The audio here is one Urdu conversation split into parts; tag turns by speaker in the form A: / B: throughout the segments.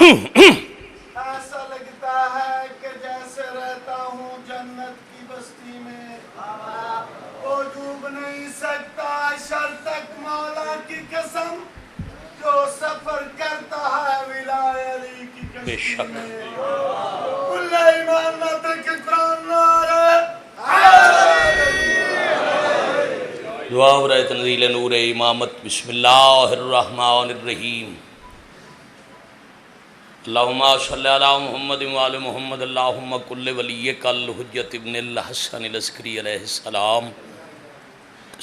A: ایسا لگتا ہے کہ جیسے رہتا ہوں جنت کی بستی میں، وہ ڈوب نہیں سکتا شر تک مولا کی قسم، جو سفر کرتا ہے ولایت علی کی کشتی میں۔ کل ایمان نہ تک قرآن نعرہ
B: دعا برائے تنزیل نور امامت۔ بسم اللہ الرحمن الرحیم۔ اللہم صلی علی محمد وآل محمد، اللہم کل ولیک الحجت ابن الحسن العسکری علیہ السلام،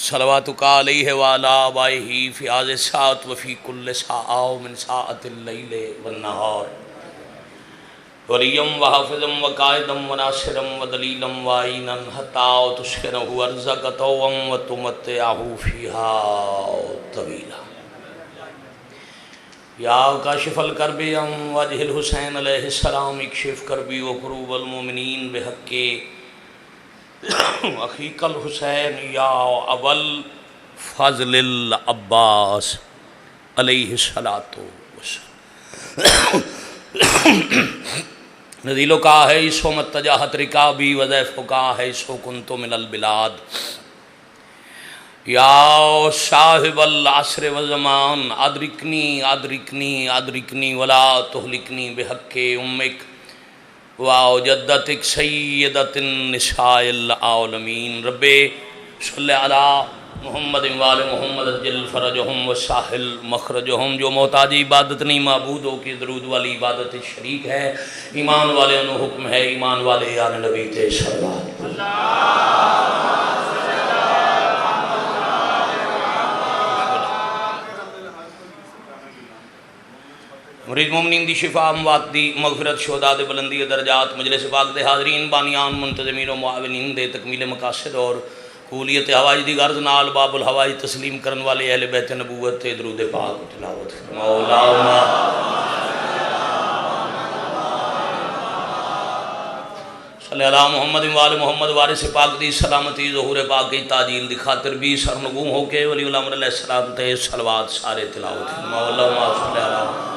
B: صلواتک علیہ وعلی آبائہ فی هذه الساعة وفی کل ساعة من ساعة اللیل والنہار، ولیا وحافظا وقائدا وناصرا ودلیلا وعینا حتی تسکنہ ارضک طوعا وتمتعہ فیہا طویلا۔ یا کاشف الکرب عن وجہ الحسین علیہ السلام، اکشف کربی وکروب المؤمنین بحق اخیک الحسین یا اول فضل العباس علیہ الصلاۃ والسلام۔ نزیلو کا ہے سو متجاہت رکابی وضیفو کا ہے سو کنتو من البلاد، یا صاحب العصر والزمان ادرکنی ادرکنی ادرکنی ولا تہلکنی بحق امک وجدتک سیدت النساء العالمین۔ رب صلی علی محمد وآل محمد جل فرجہم وساحل مخرجہم۔ جو محتاج عبادت نہیں معبودوں کی درود والی عبادت شریک ہے، ایمان والے انہوں حکم ہے، ایمان والے یار نبی تے صلوات۔ مرید مومنین دی شفا، اموات دی مغفرت، شہداء دے بلندی درجات، مجلس پاک دے حاضرین بانیان منتظمین و معاونین دے تکمیل مقاصد اور قبولیت حوائج دی غرض نال باب الحوائج تسلیم کرن والے اہل بیت نبوت تے درود پاک تلاوت۔ مولانا صلی اللہ محمد وآل محمد، وارث پاک دی سلامتی ظہور پاک کی تاجیل دی خاطر بھی سرنگوں ہو کے ولی الامر علیہ السلام تے صلوات سارے تلاوت۔ مولانا صلی اللہ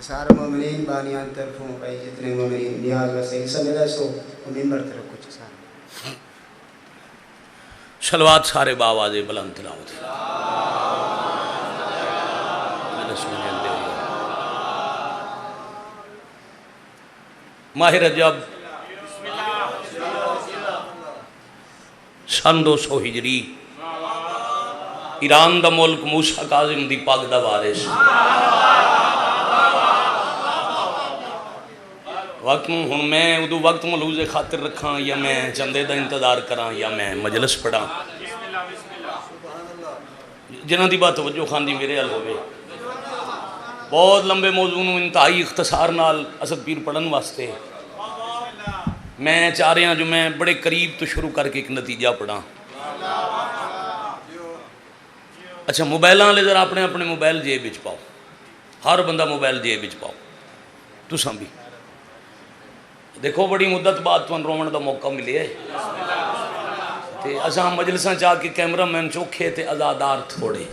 C: سارے مومنین بانیان طرفوں پہ جتنے مومنین نیاز ویسے حصہ ملا سو ممبر طرف کچھ سارے
B: صلوات سارے باواز بلند تلاوت۔ ماہ رجب سن 200 ہجری، ایران دا ملک، موسیٰ کاظم دی پاک دا وارث، وقت ہوں میں ادو وقت ملوز خاطر رکھاں یا میں چندے دا انتظار کراں یا میں مجلس پڑھاں، جنہاں دی بات توجہ خان دی میرے حل ہوئے۔ بہت لمبے موضوع نو انتہائی اختصار نال اسد پیر پڑھن واسطے میں چاہ رہا جو میں بڑے قریب تو شروع کر کے ایک نتیجہ پڑھاں۔ اچھا، موبائل والے ذرا اپنے اپنے موبائل جیب وچ پاؤ، ہر بندہ موبائل جیب وچ پاؤ، تساں بھی دیکھو بڑی مدت بعد تمہیں رومن دا موقع ملے ہے تے اساں مجلساں چاہ کے کیمرہ مین چوکھے تے ازادار تھوڑے،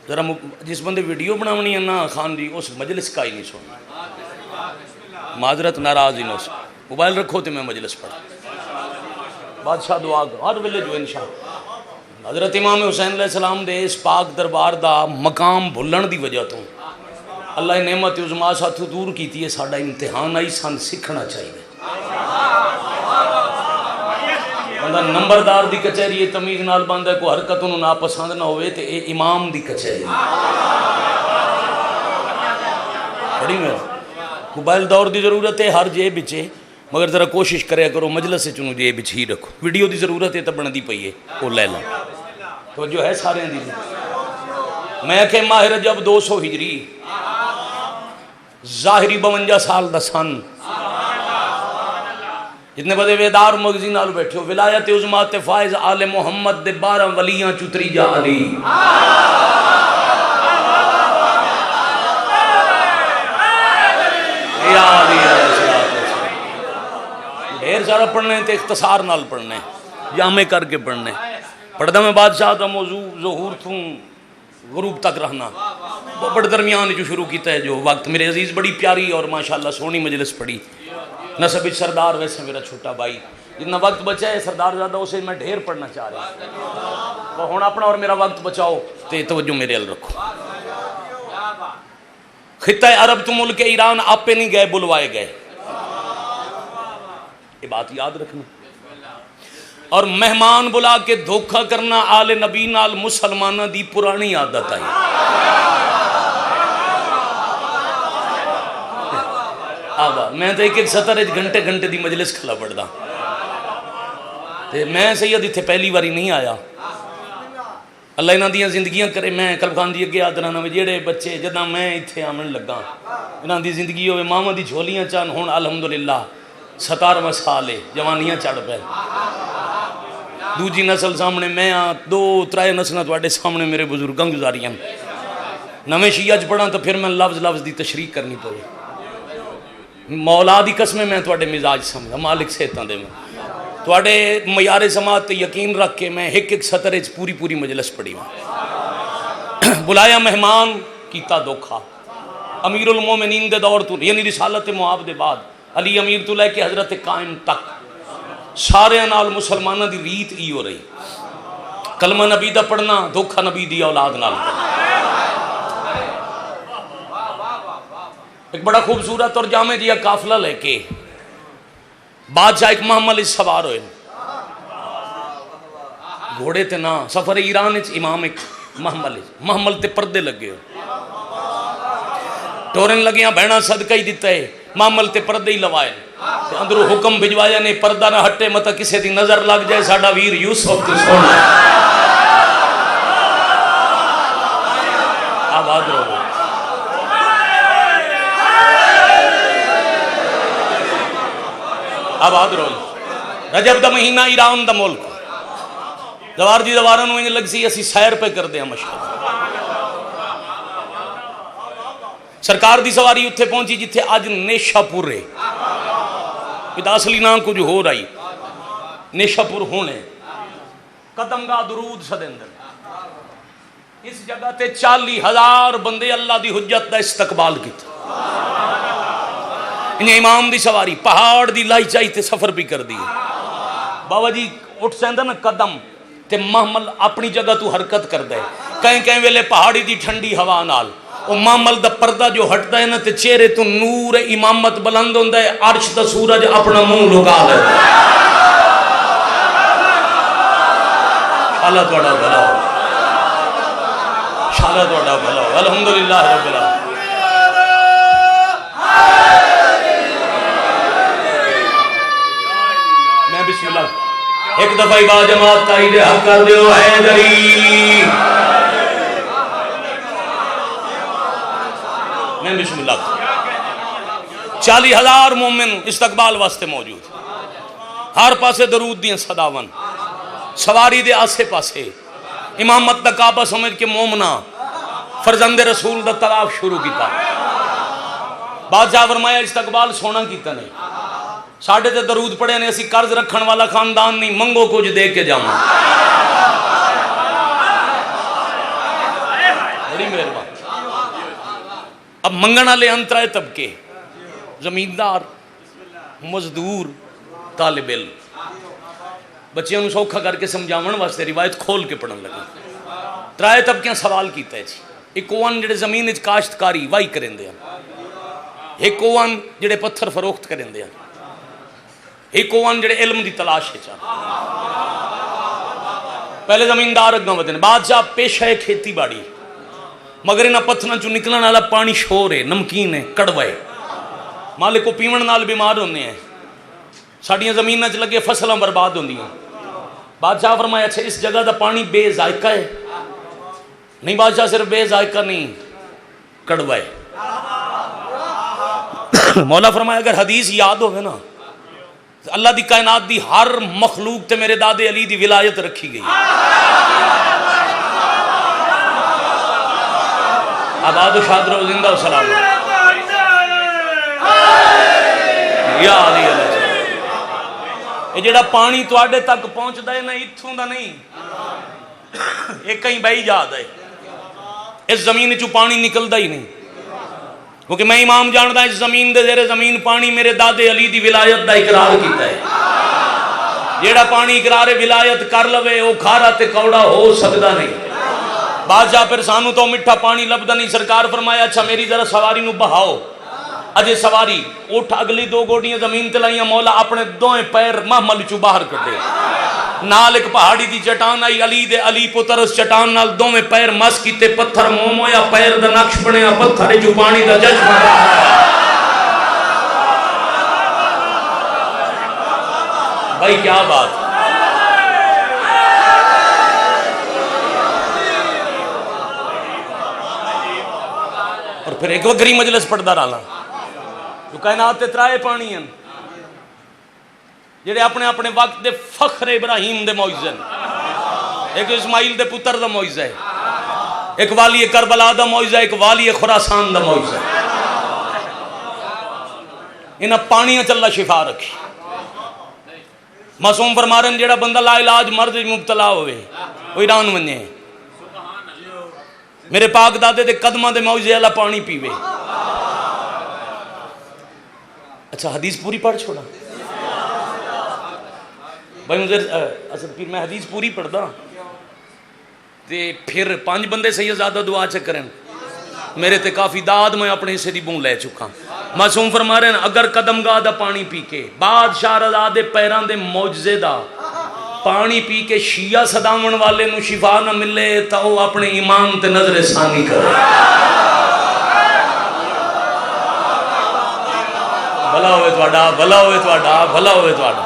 B: ذرا جس بندے ویڈیو بناونی ہے نا خان جی اس مجلس کا ہی نہیں سونا، معذرت ناراض ہی نہ اس موبائل رکھو تے میں مجلس پڑھا۔ بادشاہ دعا ہر ویلے جو انشاءاللہ حضرت امام حسین علیہ السلام دے اس پاک دربار دا مقام بھلن دی وجہ تو اللہ نعمت عظما ساتھ دور کیتی ہے، ساڈا امتحان آئی سان سکھنا چاہیے۔ بندہ نمبردار دی کچہری تمیز نال بندہ کو حرکت انہوں ناپسند نہ ہوئے تے اے امام دی کچہری بڑی میں موبائل دور دی ضرورت ہے ہر جیب بچے، مگر ذرا کوشش کرے کرو مجلس سے چنو جیب بچ ہی رکھو، ویڈیو دی ضرورت ہے تو بندی پئی ہے وہ لے لیں تو جو ہے سارے دی۔ میں کہ ماہ رجب 200 ہجری، ظاہری 52 سال دا سن، جتنے بدے ویدار مغزی نال بیٹھے ہو، ولایت عظما تے فائز آل محمد دے 12 ولیاں چتری جا علی، ڈھیر اشارہ پڑھنے تو اختصار نال پڑھنے جامع کر کے پڑھنے پڑھدا میں بادشاہ دا موضوع ظہور تھوں غروب تک رہنا بڑے درمیان جو شروع کیتا ہے جو وقت میرے عزیز بڑی پیاری اور ماشاءاللہ سونی مجلس پڑھی نسب سردار ویسے میرا چھوٹا بھائی جتنا وقت بچا ہے سردار زیادہ اسے میں ڈھیر پڑھنا چاہ رہا ہوں اپنا اور میرا وقت بچاؤ تے توجہ میرے ال رکھو خطہ عرب تو ملک ایران آپ پہ نہیں گئے بلوائے گئے یہ بات یاد رکھنا اور مہمان بلا کے دھوکہ کرنا آل نبی نال مسلمانہ دی پرانی عادت ہے آبا میں تو ایک سطر گھنٹے گھنٹے دی مجلس کھلا پڑھدا میں سید اتھے پہلی باری نہیں آیا اللہ انہاں دیاں زندگیاں کرے میں کلبخان دی اگے آدرانا میں جیڑے بچے جدہ میں اتھے آمن لگا انہاں دی زندگی ہوئے ماما دی جھولیاں چان ہون الحمدللہ 17 سالے جوانیاں چڑھ پہ دوجی نسل سامنے میں 2-3 نسلیں تواڈے سامنے میرے بزرگاں گزاریاں نویں شیعہ پڑھاں تو پھر میں لفظ دی تشریح کرنی پڑے مولا دی قسمیں میں تواڈے مزاج سمجھا مالک صحتاں دے میں تواڈے معیار سماعت تے یقین رکھ کے میں ایک سطر پوری مجلس پڑھی بلایا مہمان کیتا دھوکھا امیر المومنین دے دور تو یعنی رسالت معاب دے بعد علی امیر تو لے کے حضرت قائم تک سارے نال مسلمانہ دی ریت ای ہو رہی کلمہ نبی دا پڑھنا دھوکھا نبی دی اولاد نال ایک بڑا خوبصورت اور جامع جیا قافلہ لے کے بادشاہ ایک محمل اس سوار ہوئے گھوڑے تے نا سفر ایران امام ایک محمل تے پردے لگے ہو ٹورن لگیاں بہنا صدقہ ہی دیتا ہے محمل تے پردے ہی لوائے اندرو حکم بھجوایا نے پردہ نہ ہٹے متا کسے دی نظر لگ جائے ساڑا ویر یوسف تو سونا آباد رہو آباد رہو رجب دا مہینہ ایران دا ملک دوار دی دوارہ نویں لگ سی اسی سیر پہ کر دے ہیں مشہد سرکار دی سواری اتھے پہنچی جتھے آج نیشہ پور رہے پیدا اصلی نام کچھ ہو رہی نیشہ پور ہونے قدم گاہ درود صدندر اس جگہ تے 40,000 بندے اللہ دی حجت دا استقبال کی تھا انہیں امام دی سواری پہاڑ دی لائی چاہی تے سفر بھی کر دی بابا جی اٹھ سیندہ نا قدم تے محمل اپنی جگہ تو حرکت کر دے کہیں ویلے پہاڑی دی ٹھنڈی ہوا نال او محمل دا پردہ جو ہٹتا ہے نا تے چہرے تو نور امامت بلند ہوندہ ہے عرش دا سورج اپنا منہ لگا لے شالہ توڑا بھلا ہو شالہ توڑا بھلا ہو الحمدللہ رب العالمین میں بسم اللہ ایک دفعہ با جماعت تائید حق کر دیو حیدری میں بسم اللہ 40,000 مومن استقبال واسطے موجود ہر پاسے درود دیاں صداون سواری دے آسے پاسے امامت دا کعبہ سمجھ کے مومنہ فرزند رسول دا طواف شروع کیتا بادشاہ فرمایا استقبال سونا کیتا نہیں ساڑھے تے درود پڑھے نے اسی قرض رکھن والا خاندان نہیں منگو کچھ دے کے جاؤں بڑی مہربان اب منگنا لے انترائے طبقے زمیندار مزدور طالب علم بچیاں نو سوکھا کر کے سمجھاون واسطے روایت کھول کے پڑھن لگا ترائے طبقیاں سوال کیتا ہے جی ایک اوان جڑے زمین اچ کاشتکاری وائی کریں دے ایک اوان جڑے پتھر فروخت کریں دے ایک اوان جڑے علم دی تلاش ہے چاہ پہلے زمیندار اگاں ودن بادشاہ پیشہ ہے کھیتی باڑی مگر انہاں پتھروں چوں نکلن والا پانی شور ہے نمکین ہے کڑوا ہے مالک کو پیون نال بیمار ہونے ہیں ساڑیاں زمیناں چ لگے فصلاں برباد ہوندی ہیں بادشاہ فرمایا اچھا اس جگہ دا پانی بے ذائقہ ہے نہیں بادشاہ صرف بے ذائقہ نہیں کڑوا ہے مولا فرمایا اگر حدیث یاد ہوگا نا اللہ دی کائنات دی ہر مخلوق تے میرے دادے علی دی ولایت رکھی گئی آباد و شاد رو زندہ و سلام یا علی علیہ یہ جڑا پانی تواڈے تک پہنچدا ہے نا اتھوں دا نہیں، یہ کہیں بہی جاتا ہے، اس زمین چوں پانی نکلدا ہی نہیں، کیونکہ میں امام جاندا اس زمین دے زیر زمین پانی میرے دادے علی دی ولایت دا اقرار کیتا ہے، جیڑا پانی اقرار ولایت کر لوے وہ کھارا تے کوڑا ہو سکدا نہیں۔ بادشاہ پھر سانو تو میٹھا پانی لبدا نہیں، سرکار فرمایا اچھا میری ذرا سواری نو بہاؤ، اجے سواری اٹھ اگلی دو گوڈیاں زمین تے لائیاں، مولا اپنے دوئیں پیر محمل چوں باہر کڈے، نال ایک پہاڑی دی چٹان آئی، علی دے علی پتر اس چٹان نال دوویں پیر مس کیتے، پتھر موم ہویا، پیر دا نقش بنیا، پتھر جو پانی دا جشن بھائی کیا بات۔ اور پھر ایک وگری مجلس پڑھدا رہنا، جو کائنات تے ترائے پانی ہیں جڑے اپنے اپنے وقت دے فخر ابراہیم دے معجزے، ایک اسماعیل دے پتر دا معجزہ ہے، ایک والی کربلا دا معجزہ، ایک والی خراسان دا معجزہ۔ انہاں پانیاں چ اللہ شفا رکھی۔ معصوم فرما رہے ہیں جڑا بندہ لا علاج مرض مبتلا ہوئے وہ ایران ونجے، میرے پاک دادے دے قدمہ دے معجزے اللہ پانی پیوے۔ اچھا حدیث پوری پڑھ چھوڑا بھائی مجھے اصل پھر میں حدیث پوری پڑھدا تے پھر 5 بندے سیدزادہ دعا چکریں میرے تے کافی داد میں اپنے حصے دی بون لے چکا۔ معصوم فرما رہے ہیں اگر قدم گاہ دا پانی پی کے بادشاہ رضا دے پیران دے معجزے دا پانی پی کے شیعہ صداون والے نو شفا نہ ملے تو وہ اپنے ایمان تے نظر ثانی کرے۔ بھلا ہوئے تواڈا، بھلا ہوئے تواڈا، بھلا ہوئے تواڈا۔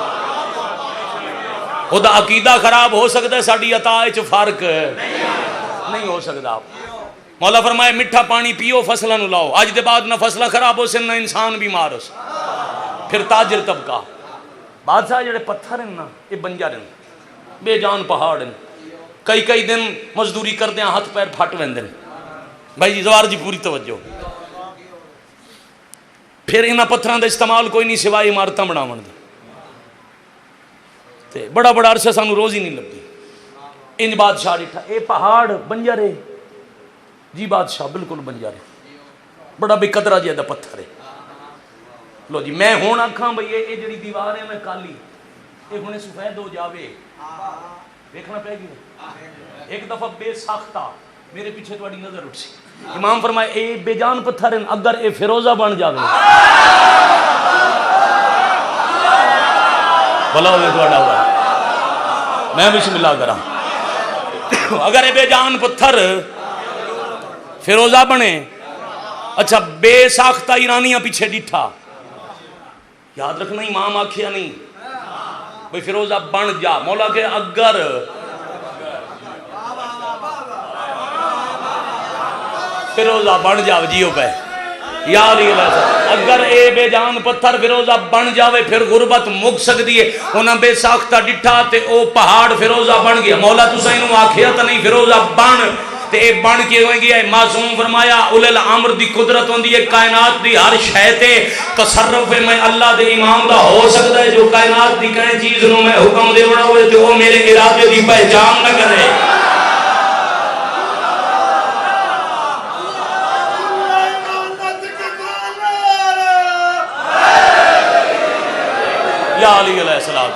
B: خدا عقیدہ خراب ہو سکتا ہے، ساڈی عطا وچ فرق نہیں ہو سکتا۔ مولا فرمائے میٹھا پانی پیو فصلہ نو لاؤ، آج دے بعد نہ فصلہ خراب ہو سن نہ انسان بیمار ہو سن۔ پھر تاجر طبقہ بادشاہ جڑے پتھر ہیں نا یہ بنجر ہیں، بے جان پہاڑ ہیں، کئی دن مزدوری کردے ہیں ہاتھ پیر پھٹ ویندے ہیں۔ بھائی جی زوار جی پوری توجہ۔ پھر انہاں پتھراں دا استعمال کوئی نہیں سوائے عمارتاں بناون دا، تے بڑا بڑا عرصہ سانو روزی نہیں لبھی۔ انج بادشاہ ڈٹھا اے پہاڑ بنجر ہے، جی بادشاہ بالکل بنجر ہے، بڑا بے قدرہ جہا پتھر ہے۔ لو جی میں ہون آکھاں بھئی یہ جڑی دیوار ہے میں کالی یہ ہونے سفید ہو جاوے دیکھنا پہ گی، ایک دفعہ بے ساختہ میرے پیچھے تواڈی نظر اٹھ سی، امام فرمائے اے بے جان پتھر ہیں اگر اے فیروزہ بن جاوے بھلا ہوئے تواڈا ہوا، میں بسم اللہ کراں، اگر اے بے جان پتھر فیروزہ بنے۔ اچھا بے ساختہ ایرانیاں پیچھے ڈٹھا، یاد رکھنا امام آکھیا نہیں بھئی فیروزہ بن جا، مولا کہ اگر فیروزہ بن جاوے جیو پہ یا علی اللہ صاحب، اگر اے بے جان پتھر فیروزہ بن جاوے پھر غربت مک سکتی ہے۔ انہاں بے ساختہ ڈٹھا تے او پہاڑ فیروزہ بن گیا، مولا تساں انہوں آکھیا تا نہیں فیروزہ بن تے اے بن کے ہوئے گیا ہے۔ معصوم فرمایا اولل الامر دی قدرت ہوندی ہے کائنات دی ہر شے تے، تصرف میں اللہ دے امام دا ہو سکتا ہے جو کائنات دی کہیں چیز نو میں حکم دے بڑا ہوئے تے وہ میرے ارادے دی پہچان نہ کرے۔ یا علی علیہ السلام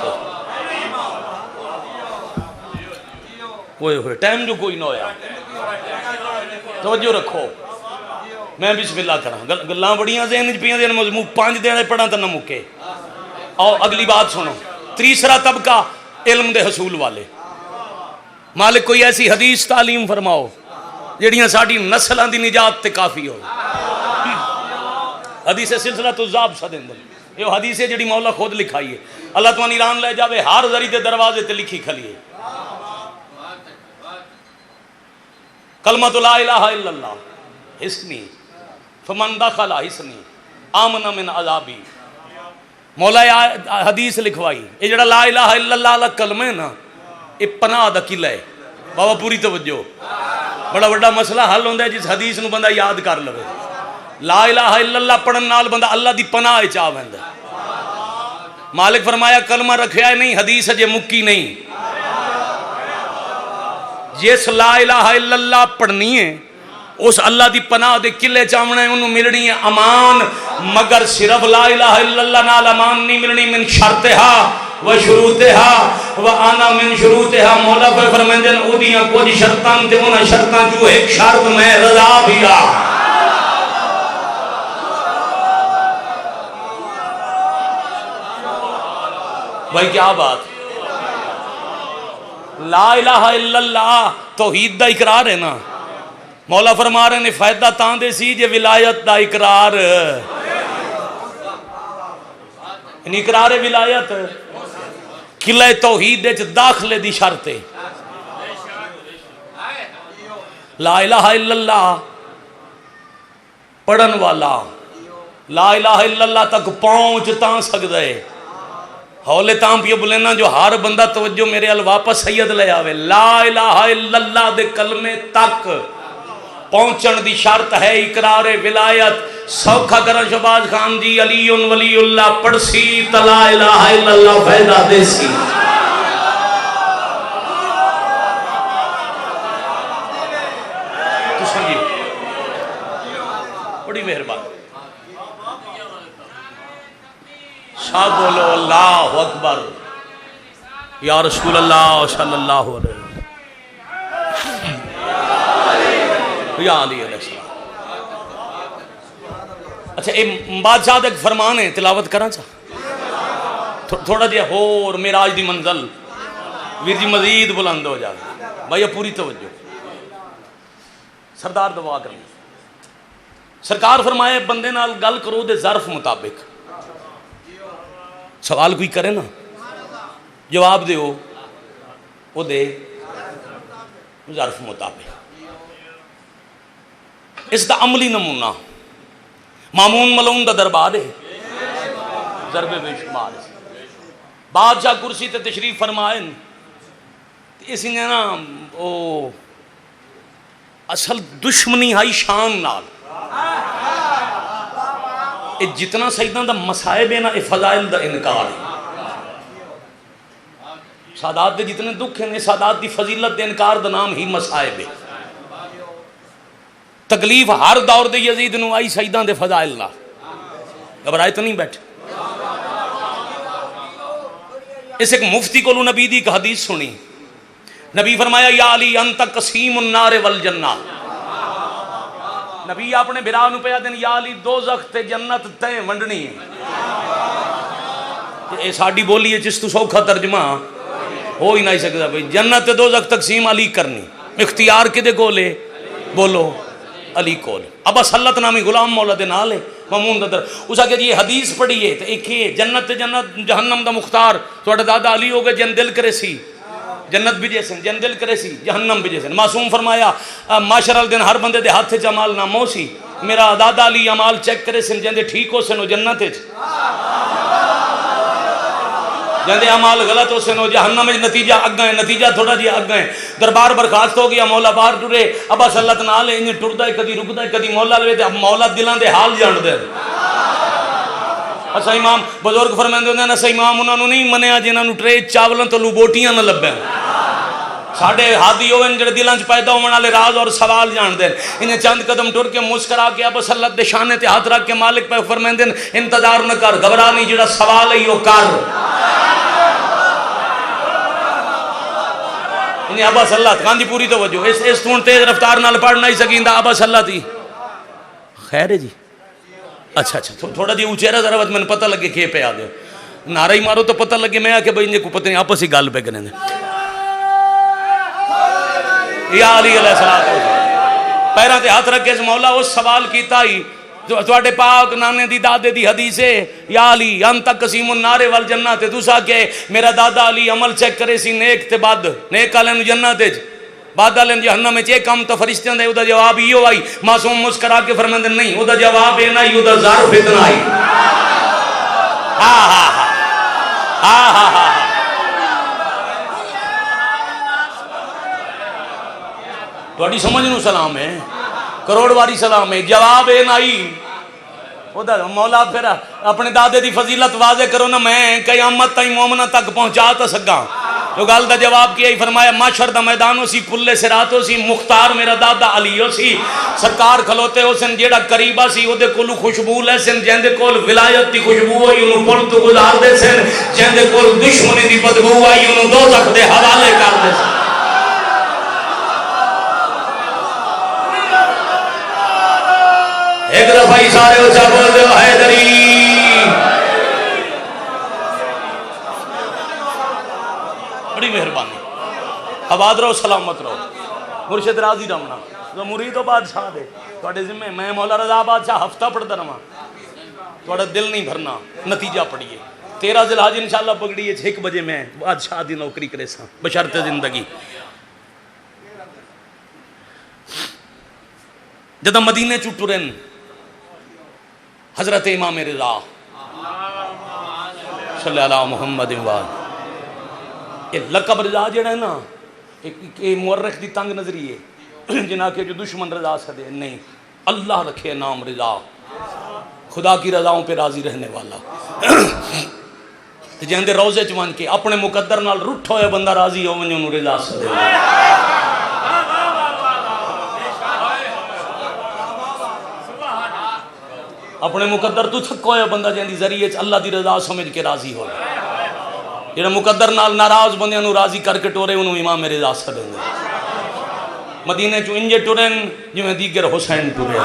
B: ہوئے ہوئے ٹائم جو کوئی نہ ہویا، توجہ رکھو، میں بسم اللہ کرا گلاں بڑیاں ذہن پیاں دے مضمون 5 دن پڑھاں تے نہ مکے۔ اور اگلی بات سنو، تیسرا طبقہ علم دے حصول والے، مالک کوئی ایسی حدیث تعلیم فرماؤ جڑیاں ساڈی نسلاں دی نجات تے کافی ہو۔ حدیث سلسلہ تو ذاب صدن یہ حدیث ہے جڑی مولا خود لکھائی ہے، اللہ تعالیٰ ایران لے جاوے ہر ذری دے دروازے تے لکھی کھلی ہے، کلمۃ لا الہ الا اللہ حسنی فمن دخل حسنی آمن من عذابی۔ مولا حدیث لکھوائی یہ جڑا لا الہ الا اللہ والا کلمہ ہے نا یہ پناہ دا قلعہ ہے۔ بابا پوری توجہ، بڑا بڑا مسئلہ حل ہوندا ہے جس حدیث نو بندہ یاد کر لوے۔ لا الہ الا اللہ پڑھن نال بندہ اللہ دی پناہ وچ آ ویندا ہے۔ مالک فرمایا کلمہ رکھیا ہے نہیں، حدیث اجے مکی نہیں. جس لا الہ الا اللہ پڑھنی ہے اس اللہ دی پناہ دے قلعے چاونا ہے، انہوں ملنی ہے امان. مگر صرف لا الہ الا اللہ نال امان نہیں ملنی، من شرطہا و شروطہا و آنا من شروطہا. مولا پر فرمائیں دن او دیاں کچھ شرطاں تے انہاں شرطاں جو ایک شرط میں رضا بھی آ. بھائی کیا بات، لا الہ الا اللہ توحید دا اقرار ہے نا. مولا فرما رہے نے فائدہ تاں دے سی جے ولایت دا اقرار، ان اقرار ولایت قلعہ توحید وچ داخلے دی شرط ہے. لا الہ الا اللہ پڑھن والا لا الہ الا اللہ تک پہنچ تاں سکدا ہے. ہولے تاں پیو بلینا جو ہر بندہ توجہ میرے ال واپس سید لے آوے. لا الہ الا اللہ دے کلمے تک پہنچن دی شرط ہے اقرار ولایت. سوکھا کرن شہباز خان جی علی ولی اللہ پڑسی تا لا الہ الا اللہ فائدہ دے سی. تو سمجھے بڑی مہربانی. شاہ بولو اللہ اکبر یا رسول اللہ صلی اللہ علیہ وسلم یا علی علیہ السلام. اچھا یہ بادشاہ ایک فرمان ہے تلاوت کرنا چاہ تھوڑا جہا ہور معراج دی منزل ویر جی مزید بلند ہو جائے. بھائی پوری توجہ سردار دعا کریں. سرکار فرمائے بندے نال گل کرو دے ظرف مطابق. سوال کوئی کرے نا جواب دیو وہ دے ظرف مطابق. اس دا عملی نمونہ مامون ملون دا دربار ہے ضرب بے شمار. بادشاہ کرسی تے تشریف فرمائے اس نے نا او اصل دشمنی ہائی شان نال. جتنا سیدان دا مسائب ہے نا یہ فضائل دا انکار ہے. سادات دے جتنے دکھ ہیں سادات دی فضیلت دے انکار دا نام ہی مسائب ہے. تکلیف ہر دور دے یزید نو آئی سیدان دے فضائل نہ. گھبرائے تو نہیں بیٹھے. اس ایک مفتی کو نبی دی ایک حدیث سنی. نبی فرمایا یا علی انت قسیم النار والجنہ. نبی اپنے بھرا نو پیا دین یا علی دوزخ تے جنت تے ونڈنی ہے. اے ساڈی بولی ہے جس تو سوکھا ترجمہ ہو ہی نہیں سکتا. بھائی جنت تے دوزخ تقسیم علی کرنی. اختیار کدے کولے بولو علی کول. ابا سلط نامی غلام مولا دے نال ہے مامون دا در. اس آگے یہ حدیث پڑھی ہے تو ایک ہے جنت تے جنت جہنم دا مختار تھوڑا دادا علی ہو گئے جن دل کرے سی جنت بھی جیسن جن دل کرے سی جہنم بھی جیسن. معصوم فرمایا معاشر دن ہر بندے دے ہاتھ چ عمال نامو سی. میرا دادا علی عمال چیک کرے سن جن دے ٹھیک ہو سن وہ جنت وچ جن دے عمال غلط ہو سن وہ جہنم وچ. نتیجہ اگا ہے نتیجہ تھوڑا جہا اگا ہے. دربار برخاست ہو گیا مولا باہر ٹرے. ابا سلط نال انج ٹردا ہے کدی رکدا ہے کدی مولا لوے تے مولا دلاں دے حال جان دے. اچھا امام بزرگ فرماندے ہوندے نے اصا امام انہاں نوں نہیں منیا جنہاں نوں ٹرے چاولاں تو لوبوٹیاں نہ لبھن. ساڈے ہادی ہوون جڑے دلاں چ پیدا ہون والے راز اور سوال جان دین. انہیں چند قدم ٹر کے مسکرا کے ابا سلط دے شانے تے ہاتھ رکھ کے مالک پہ فرماندے انتظار نہ کر گھبرا نہیں جڑا سوال ہے وہ کر. انہیں ابا سلط خان دی پوری توجہ اس تون تیز رفتار نال پڑھ نہیں سکیندا. ابا سلط ہی خیر ہے جی. اچھا اچھا تھوڑا جی اونچے ذرا وقت میں پتہ لگے کہ پہ آ گئے نعرہ ہی مارو تو پتہ لگے. میں آ کے بھائی انہیں کو پتہ نہیں آپس ہی گل پہ کریں یا علی علیہ السلام. پیروں تے ہاتھ رکھے مولا اس سوال کیتا ہی تواڈے پاک نانے دی دادے دی حدیث ہے یا علی انت قسیم النار والجنہ. تے تسا کہ میرا دادا علی عمل چیک کرے سی نیک تے بد. نیک والے نوں جنت وچ بد والے نوں جہنم وچ. یہ کم تو فرشتیاں دے. او دا جواب ایو آئی. معصوم مسکرا کے فرماندے نہیں او دا جواب اے نہیں او دا ظرف اتنا آئی. ہاں ہاں ہاں ہاں ہاں تھوڑی سمجھ نو سلام ہے کروڑ واری سلام ہے. جواب اے نہیں مولا پھر اپنے دادے دی فضیلت واضح کرو نا، میں قیامت تائیں مومنہ تک پہنچا تا سکاں. جو گل دا جواب کیا ہی فرمایا معاشر دا میدانوں سی پلے سراتوں سی مختار میرا دادا علیو سی سرکار کھلوتے ہو سن جیڑا قریبا سی او دے کولو خوشبو لے سن جہندے کول ولایت دی خوشبو آئی انہوں پل تو گزار دے سن جہندے کول دشمنی دی بدبو آئی انہوں دوزخ دے حوالے کر دے سن. ایک دفعہ ہی سارے اچھا بول دے حیدری. بڑی مہربانی، آباد رہو، سلامت رہو. مرشد راضی رمنا تو مرید و بادشاہ دے تھوڑے ذمہ میں مولا رضا بادشاہ ہفتہ پڑھتا رہا تھوڑا دل نہیں بھرنا. نتیجہ پڑھیے 13 ذی الحج انشاءاللہ پکڑیے 1 بجے میں بادشاہ دی نوکری کرے سا بشرط زندگی. جدہ مدینے چو ٹرن حضرت امام رضا صلی اللہ علیہ محمد وآلہ یہ لقب رضا جڑا ہے نا ایک مورخ دی تنگ نظری ہے جنہاں کے جو دشمن رضا سدے نہیں، اللہ رکھے نام رضا، خدا کی رضاؤں پہ راضی رہنے والا. جہندے روزے چوان کے اپنے مقدر نال رٹھ ہوئے بندہ راضی ہو ونجوں رضا سدے. اپنے مقدر تو تھک ہوئے بندہ جہندی ذریعے اللہ دی رضا سمجھ کے راضی ہوئے. جہاں مقدر نال ناراض بندیاں نو راضی کر کے ٹورے انہوں امام رضا سدیں گے. مدینے چو انجے ٹورن جو میں دیگر حسین ٹورے.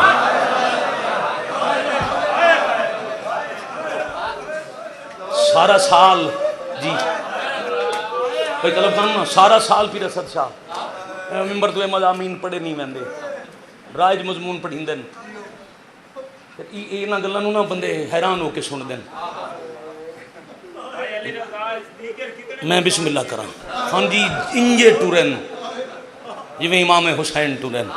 B: سارا سال جی کوئی طلب کرنا سارا سال پھر اسد شاہ ممبر دوے مضامین پڑھے نہیں ویندے رائج مضمون پڑھیں دن اینا گلانوں نا بندے حیران ہو کے سن دن. میں بسم اللہ کراں. ہاں جی انجے ٹورن جویں امام حسین ٹورن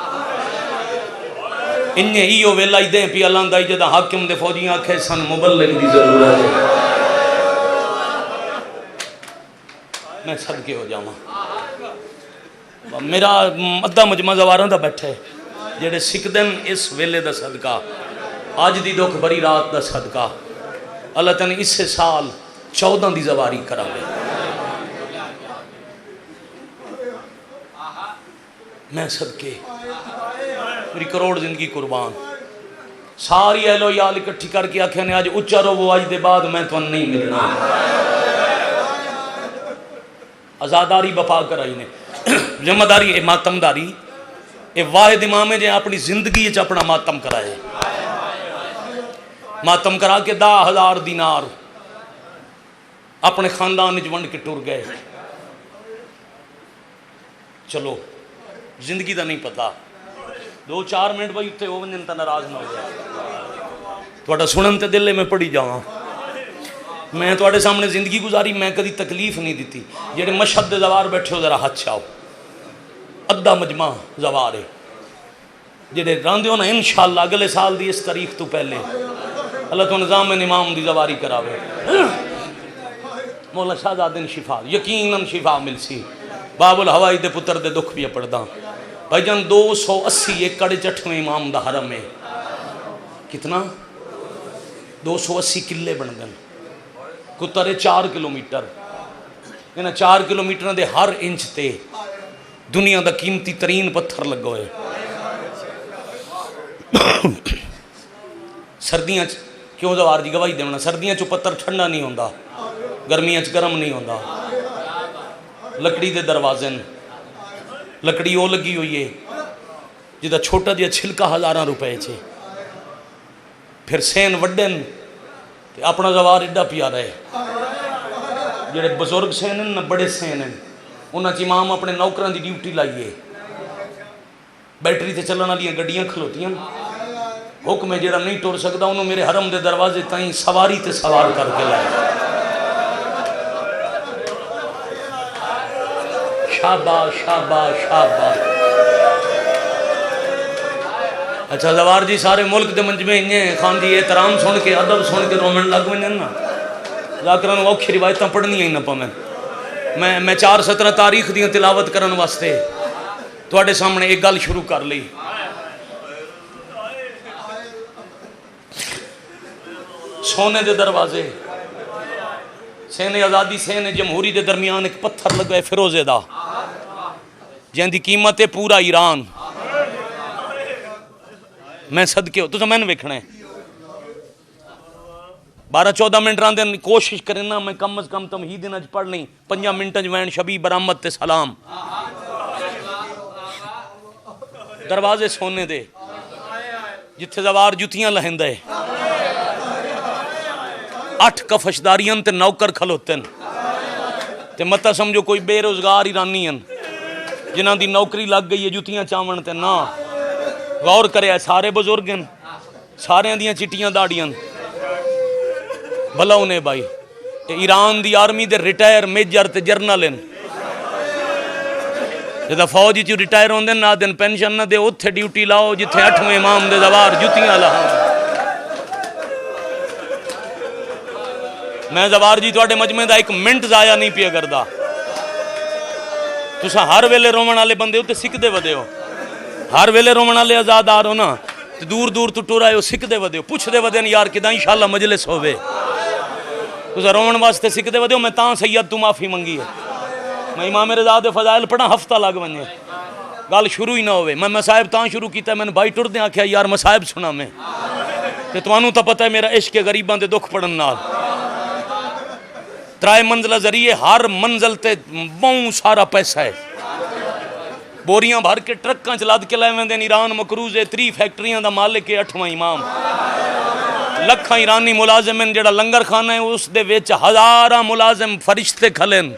B: انجے ایو ویلا ہی دیں پی اللہ دائی جدہ حاکم دے فوجیاں آکھے سن مبلغ دی ضرورت ہے. میں صدقے ہو جاواں. میرا ادھا مجمع زواراں دا بیٹھے جڑے سکدن اس ویلے دا صدقہ آج دی دکھ بری رات دا صدقہ اللہ تعالیٰ اس سے سال 14 دی زواری کرا لے. میں صدقے میری کروڑ زندگی قربان ساری اہل و یال اکٹھی کر کے آکھے نے آج اچھا رو وہ آج دے بعد میں تو نہیں ملنا. ازاداری بپا کرائی نے ذمہ داری ماتم داری اے واحد امام ہے جے اپنی زندگی اچھ اپنا ماتم کرائے. ماتم کرا کے 10,000 دینار اپنے خاندان ونڈ کے ٹر گئے. چلو زندگی دا نہیں پتا 2-4 منٹ بھائی اتنے وہ ونجن تا ناراض نہ ہو جائے. تھوڑا سنن تے دلے میں پڑھی جاواں. میں تھوڑے سامنے زندگی گزاری میں کدی تکلیف نہیں دیتی. جڑے مشہد زوار بیٹھے ہو ذرا ہاتھ چاہو ادھا مجمع زوار ہے جڑے راندے ہو نا انشاءاللہ اگلے سال دی اس تاریخ تو پہلے اللہ تو نظام امام دی زواری کراوے. مولا شہزادن شفا یقیناً شفا مل سی. باب الہوائی دے پتر دے دکھ بھی پڑھدا بھائی جان 280 ایکڑ چٹھویں امام دا حرم ہے. کتنا 280 کلے بن گن کترے 4 کلومیٹر انہاں 4 کلومیٹر دے ہر انچ تے دنیا دا قیمتی ترین پتھر لگا ہوئے. سردیاں کیوں زوار دی گواہی دیونا سردیاں چو پتھر ٹھنڈا نہیں ہوندا گرمیاں چ گرم نہیں ہوندا. لکڑی دے دروازن لکڑی وہ لگی ہوئی ہے جدہ چھوٹا جہا چھلکا 1000 روپے چھے. پھر سین وڈن اپنا زوار ایڈا پیارا ہے. جڑے بزرگ سین ہیں نا بڑے سین ہیں انہاں چ امام اپنے نوکران دی ڈیوٹی لائیے. بیٹری تے چلن والیاں گڈیاں کھلوتیاں حکم ہے جڑا نہیں ٹر سکدا انہوں میرے حرم دے دروازے تائیں سواری تے سوار کر کے لائے. شاباش شاباش شاباش. اچھا زوار جی سارے ملک دے منجمے انہیں خان دی احترام سن کے ادب سن کے رومن لگ ونجن نا ذاکران اوکھی روایتاں پڑھنی ہیں نہ پا میں 4 17 تاریخ دیاں تلاوت کرن واسطے تواڈے سامنے ایک گل شروع کر لی. سونے دے دروازے سینے آزادی سینے جمہوری دے درمیان ایک پتھر لگا ہے فیروزے دا جن دی قیمت ہے پورا ایران میں صدقے ہو تو میں نے ویکھنا ہے 12-14 منٹ راندے کوشش کرنا میں کم از کم تمہید نج پڑھ لیں 5 منٹ وین شبی برآمد تے سلام دروازے سونے دے جتھے زوار جتیاں لہندہ ہے 8 کفشداریاں تے نوکر کھلوتن تے متا سمجھو کوئی بے روزگار ایرانی ہیں جنہاں دی نوکری لگ گئی ہے جتیاں چاون تے نا غور کرے سارے بزرگن سارے دیاں چٹیاں داڑیاں بھلا انہیں بھائی ایران دی آرمی دے ریٹائر میجر تے جرنل ہیں جدہ فوجی چو ریٹائر ہوندے نہ دن پینشن نہ دے اتھے ڈیوٹی لاؤ جتھے 8ویں امام دے زوار جتیاں لہاں میں زوار جی توڑے مجمع دا 1 منٹ ضائع نہیں پیا کردا تسا ہر ویلے رومن والے بندے ہوتے سکھ دے ودے ہو ہر ویلے رومن والے آزادار ہو نا دور دور تو ٹور آئے ہو سکھ دے ودے ہو پوچھ دے ودے یار کدا انشاءاللہ مجلس ہوئے تسا رومن واسطے سکھ دے ودے ہو میں تاں سید تو معافی منگی ہے میں امام رضا دے فضائل پڑھا ہفتہ لگ بنے گال شروع ہی نہ ہوئے میں مسائب تاں شروع کیتا ہے میں نے بھائی ٹر دیں آکھیا یار مسائب سنا میں کہ توانوں تا پتہ ہے میرا عشق غریباں دے دکھ پڑھن نال 3 منزلہ ذریعے ہر منزل تے بہت سارا پیسہ ہے بوریاں بھر کے ٹرکاں چلاد کے لائے ویندے ایران مکروز 3 فیکٹریاں دا مالک ہے 8واں امام لکھاں ایرانی ملازم ہیں جڑا لنگر خانہ ہے اس دے ویچ 1000 ملازم فرشتے کھلن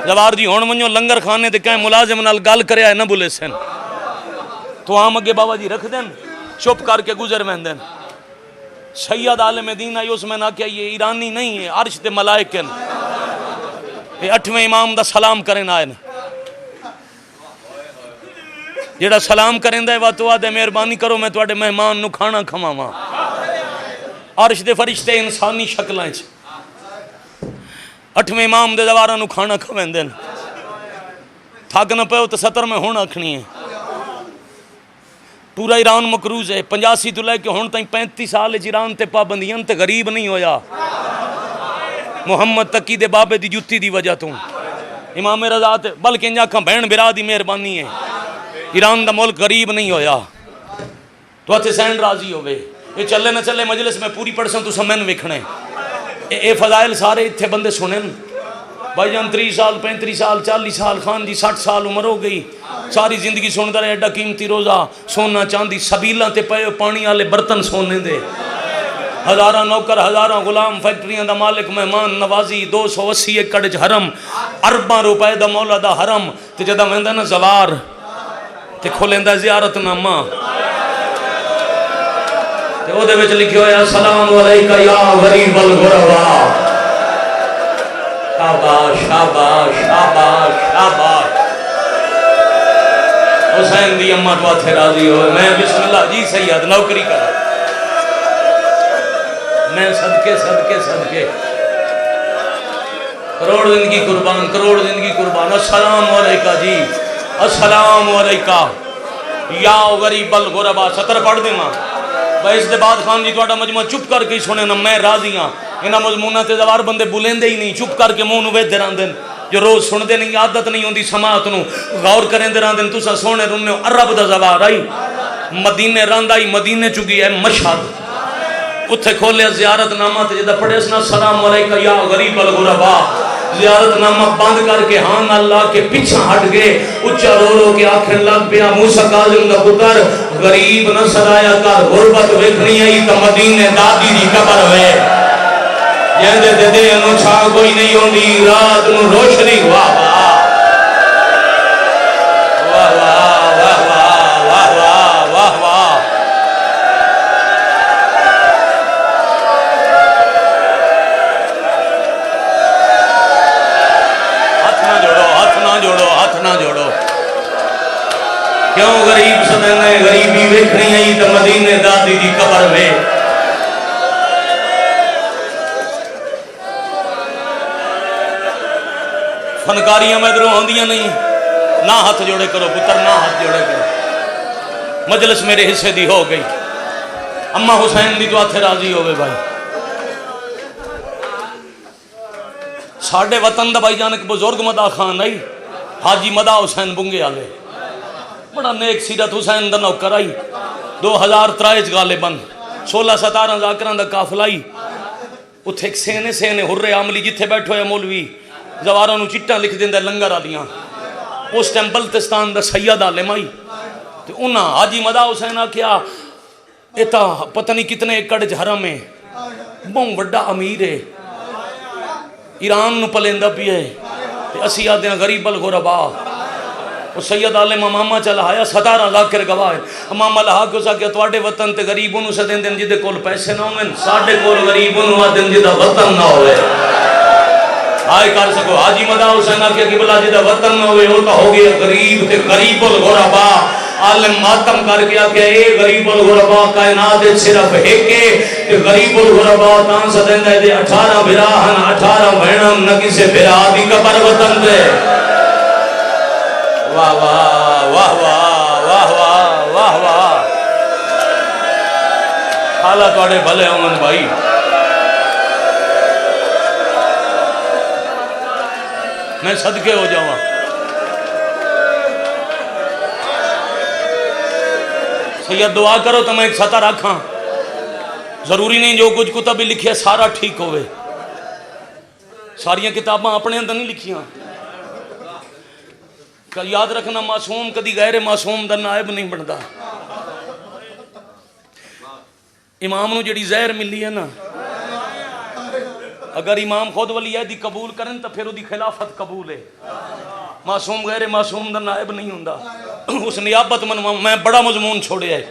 B: زوار جی ہون منجو لنگر خانے تے کہیں ملازم نال گال کرے آئے نہ بولے سن تو آم اگے بابا جی رکھ دیں چپ کر کے گزر ویندن سید عالم دین آئی اس میں نہ کیا یہ ایرانی نہیں ہے عرش تے ملائکن یہ 8ویں امام دا سلام کریں آئے جیڑا سلام کریں دے واتو آدھے مہربانی کرو میں توڑے مہمان نو کھانا کھماواں عرش دے فرشتے انسانی شکلیں 8ویں امام دے دوارہ نو کھانا کھویں دیں تھاک نہ پہو تو 70 میں ہونا کھنی ہے پورا ایران مکروز ہے 85 تو لے کے ہون تائیں 35 سال ایران تے پابندیاں تے غریب نہیں ہویا محمد تقی دے بابے دی جتی دی وجہ تو امام رضا تے بلکہ انجا کھاں بہن برا دی مہربانی ہے ایران دا ملک غریب نہیں ہویا تو آتے سین راضی ہوئے یہ چلے نہ چلے مجلس میں پوری پڑھ سن تو سمین وکھنے اے فضائل سارے اتھے بندے سنن بھائی جان 30 سال 35 سال 40 سال خان جی 60 سال عمر ہو گئی ساری زندگی سن در ایڈا قیمتی روزہ سونا چاندی سبیلاں تے پے پانی والے برتن سونے دے ہزاراں نوکر ہزاراں غلام فیکٹریاں دا مالک مہمان نوازی 280 ایکڑ حرم ارباں روپے دا مولا دا حرم تے جدا ویندا نا زوار تے کھولیندا زیارت نامہ تے او دے وچ لکھیا ہویا السلام علیکم یا غریب الغربا شاباش شاباش شاباش شاباش حسین دی اماں تو آتھے راضی ہوئے میں بسم اللہ جی سید نوکری کرا میں صدقے صدقے صدقے کروڑ زندگی قربان السلام علیکہ جی السلام علیکہ یا غریب الغربا 70 پڑھ دیں ماں بھائی اس دے بعد خان جی توڑا مجمع چپ کر کے سنے نا میں راضی ہاں انہاں مضمونہ تے زوار بندے بولیں ہی نہیں چپ کر کے منہ نوے دران دن جو روز سن دے نہیں عادت نہیں ہوندی سماعت نو غور کریں دران دن تسا سونے رننے عرب دا زوار آئی مدینے راند آئی مدینے چکی ہے مشہد اتھے کھولے زیارت نامہ تے جدہ پڑھے سنا السلام علیکہ یا غریب الغربا زیارت نامہ بند کر کے ہاں اللہ کے پیچھا ہٹ گئے اچھا رو رو کے آنکھیں لگ پیا موسیٰ کاظم دا پتر غریب نہ صدایا کر غربت ویکھنی آئی تو مدینے دادی دی قبر ہوئے جہندے دے دے انو چھا کوئی نہیں ہوندی رات نو روشنی واہ واہ واہ واہ واہ واہ واہ واہ نہ جوڑو کیوں غریب سمجھنے غریبی ویکھنی آئی تو مدینے دادی دی قبر میں فنکاریاں میں دروں ہوندیاں نہیں نہ ہاتھ جوڑے کرو پتر نہ ہاتھ جوڑے کرو مجلس میرے حصے دی ہو گئی اما حسین دی تو آتھے راضی ہوئے بھائی. ساڑھے وطن دا بھائی جان ایک بزرگ مدا خان آئی حاجی مدا حسین بنگے آلے بڑا نیک سیرت حسین دا نوکر آئی 2003 غالباً 16-17 ذاکران دا کافلائی اتھے ایک سینے حر عاملی جتھے بیٹھو ہے مولوی زواروں نو چٹا لکھ دیندہ لنگر آلیاں اس ٹائم بلتستان دا سید عالم آئی تو انہاں حاجی مدا حسین کیا ایتا پتہ نہیں کتنے ایکڑ حرم ہے بہت بڑا امیر ہے ایران نو پلیندہ پیے اسی آدھے ہیں غریب الغربا وہ سید عالم امامہ چلا آیا 17 ذاکر گواہ امامہ لہا کے اسا کیا تواڈے وطن تے غریبوں نو سے دین جدے کول پیسے نہ ہوئے ساڑھے کول غریبوں نو دین جدہ وطن نہ ہوئے آئے کر سکو حاجی مدا حسین کیا کہ بلا جدہ وطن نہ ہوئے ہوتا ہو گیا غریب تے غریب الغربا عالم ماتم کر گیا کہ اے غریب الغربا کائنات صرف ایکے کہ غریب الغربا تان سے دین دے 18 بھراہن 18 بہنم نہ کسے بھرا دی قبر وطن دے. واہ واہ واہ واہ واہ واہ واہ واہ حالا توڑے بھلے امن بھائی. میں صدقے ہو جاؤں سید دعا کرو تو میں ایک سطح رکھاں ضروری نہیں جو کچھ کتاب بھی لکھی ہے سارا ٹھیک ہوئے ساریاں کتاباں اپنے اندر نہیں لکھیاں یاد رکھنا معصوم کدی غیر معصوم دا نائب نہیں بنتا. امام نو جڑی زہر ملی ہے نا اگر امام خود ولی عہدی قبول کرن تو پھر دی خلافت قبول ہے. معصوم غیر معصوم دا نائب نہیں ہوندا. اس نیابت میں بڑا مضمون چھوڑے ہے